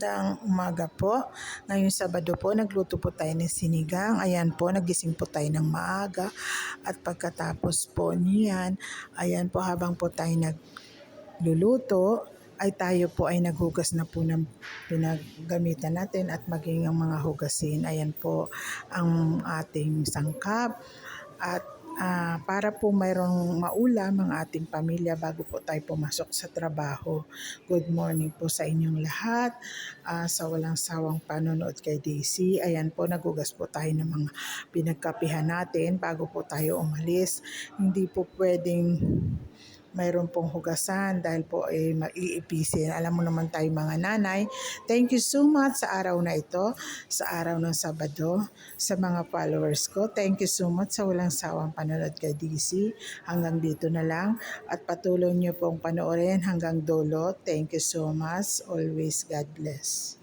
Magandang umaga po. Ngayong Sabado po, nagluto po tayo ng sinigang. Ayan po, nagising po tayo ng maaga. At pagkatapos po niyan, ayan po habang po tayo nagluluto, ay tayo po ay naghugas na po ng pinaggamitan natin at maging ang mga hugasin. Ayan po ang ating sangkap. At para po mayroong maulam ang ating pamilya bago po tayo pumasok sa trabaho. Good morning po sa inyong lahat. Sa walang sawang panonood kay Daisy. Ayan po, nagugas po tayo ng mga pinagkapihan natin bago po tayo umalis. Hindi po pwedeng mayroon pong hugasan dahil po maiipisin. Alam mo naman tayo mga nanay. Thank you so much sa araw na ito, sa araw ng Sabado, sa mga followers ko. Thank you so much sa walang sawang panonood kay DC. Hanggang dito na lang at patuloy niyo pong panoorin hanggang dulo. Thank you so much. Always God bless.